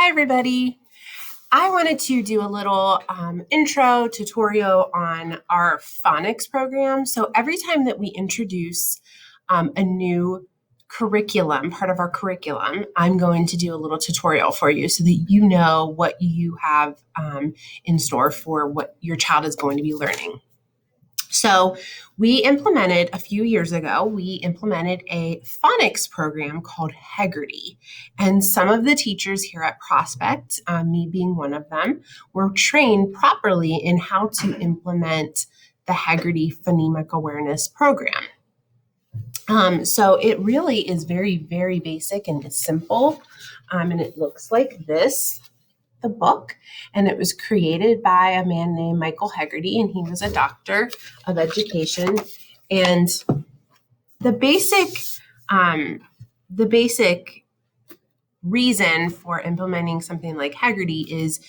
Hi, everybody. I wanted to do a little intro tutorial on our phonics program. So every time that we introduce a new curriculum, part of our curriculum, I'm going to do a little tutorial for you so that you know what you have in store for what your child is going to be learning. So we implemented a few years ago, we implemented a phonics program called Heggerty. And some of the teachers here at Prospect, me being one of them, were trained properly in how to implement the Heggerty phonemic awareness program. So it really is very, very basic and simple. And it looks like this. The book, and it was created by a man named Michael Heggerty, and he was a doctor of education. And the basic reason for implementing something like Heggerty is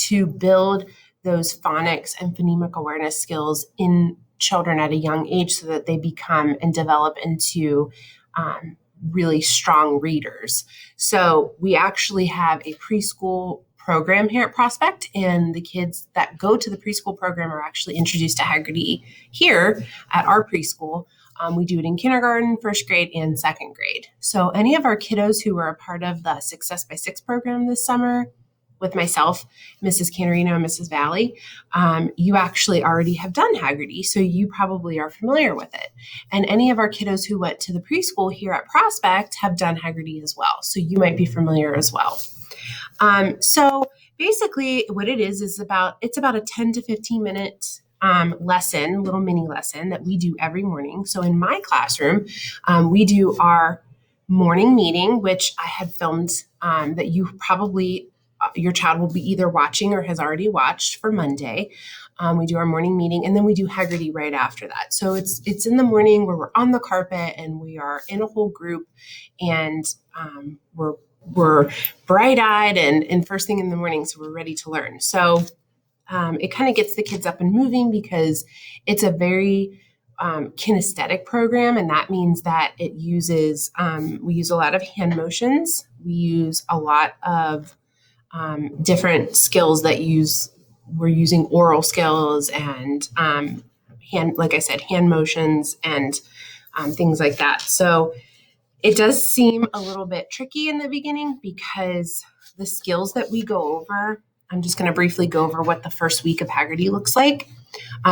to build those phonics and phonemic awareness skills in children at a young age so that they become and develop into really strong readers. So we actually have a preschool program here at Prospect, and the kids that go to the preschool program are actually introduced to Heggerty here at our preschool. We do it in kindergarten, first grade, and second grade. So any of our kiddos who were a part of the Success by Six program this summer with myself, Mrs. Canarino, and Mrs. Valley, you actually already have done Heggerty, so you probably are familiar with it. And any of our kiddos who went to the preschool here at Prospect have done Heggerty as well, so you might be familiar as well. So basically what it is about a 10 to 15 minute lesson, little mini lesson that we do every morning. So in my classroom, we do our morning meeting, which I had filmed that you probably, your child will be either watching or has already watched for Monday. We do our morning meeting, and then we do Heggerty right after that. So it's in the morning where we're on the carpet and we are in a whole group, and we're bright-eyed and first thing in the morning, so we're ready to learn. So it kind of gets the kids up and moving because it's a very kinesthetic program, and that means that it uses, we use a lot of hand motions. We use a lot of different skills we're using oral skills and like I said, hand motions and things like that. So it does seem a little bit tricky in the beginning because the skills that we go over, I'm just going to briefly go over what the first week of Heggerty looks like.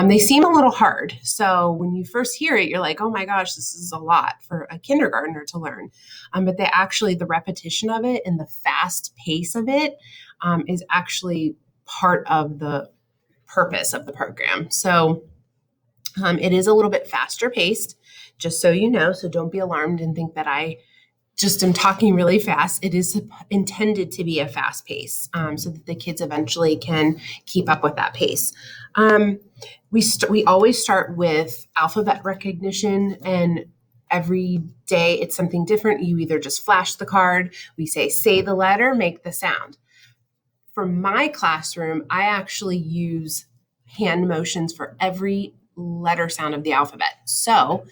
They seem a little hard. So when you first hear it, you're like, oh my gosh, this is a lot for a kindergartner to learn. But the repetition of it and the fast pace of it is actually part of the purpose of the program. So it is a little bit faster paced, just so you know. So don't be alarmed and think that I just am talking really fast. It is intended to be a fast pace so that the kids eventually can keep up with that pace. We always start with alphabet recognition, and every day it's something different. You either just flash the card, we say the letter, make the sound. For my classroom, I actually use hand motions for every letter sound of the alphabet. So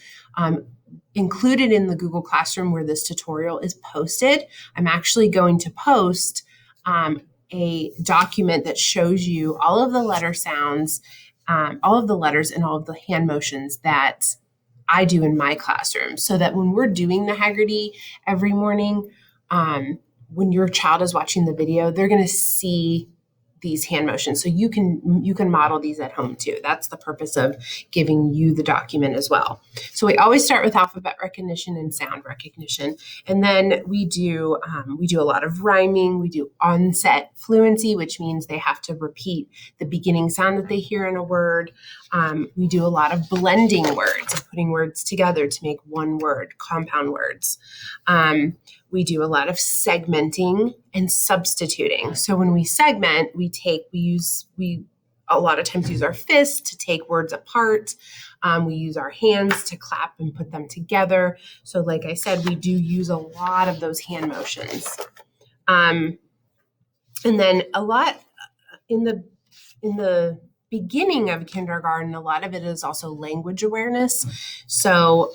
included in the Google Classroom where this tutorial is posted, I'm actually going to post a document that shows you all of the letter sounds, all of the letters and all of the hand motions that I do in my classroom, so that when we're doing the Heggerty every morning, when your child is watching the video, they're going to see these hand motions. So you can model these at home too. That's the purpose of giving you the document as well. So we always start with alphabet recognition and sound recognition. And then we do a lot of rhyming. We do onset fluency, which means they have to repeat the beginning sound that they hear in a word. We do a lot of blending words, putting words together to make one word, compound words. We do a lot of segmenting and substituting. So when we segment, we a lot of times use our fists to take words apart. We use our hands to clap and put them together. So like I said, we do use a lot of those hand motions. And then a lot in the beginning of kindergarten, a lot of it is also language awareness. So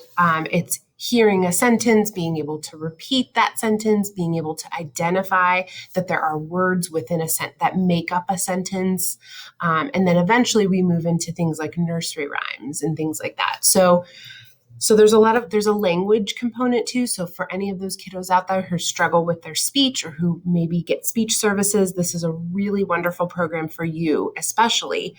it's hearing a sentence, being able to repeat that sentence, being able to identify that there are words within a sentence that make up a sentence. And then eventually we move into things like nursery rhymes and things like that. So there's a language component too. So for any of those kiddos out there who struggle with their speech or who maybe get speech services, this is a really wonderful program for you, especially.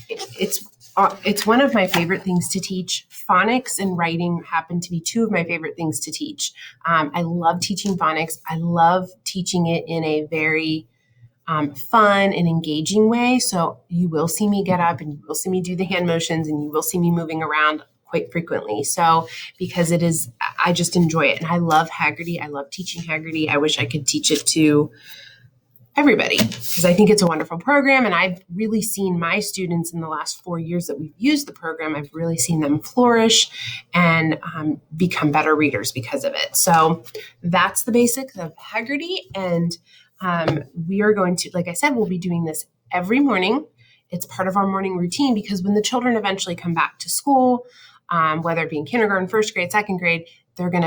It's one of my favorite things to teach. Phonics and writing happen to be two of my favorite things to teach. I love teaching phonics. I love teaching it in a very fun and engaging way. So you will see me get up and you will see me do the hand motions and you will see me moving around quite frequently. So because I just enjoy it. And I love Heggerty. I love teaching Heggerty. I wish I could teach it to everybody because I think it's a wonderful program. And I've really seen my students in the last 4 years that we've used the program, I've really seen them flourish and become better readers because of it. So that's the basics of Heggerty. And we are going to, like I said, we'll be doing this every morning. It's part of our morning routine because when the children eventually come back to school, whether it be in kindergarten, first grade, second grade, they're going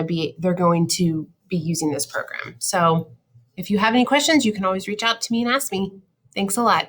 to be using this program. So if you have any questions, you can always reach out to me and ask me. Thanks a lot.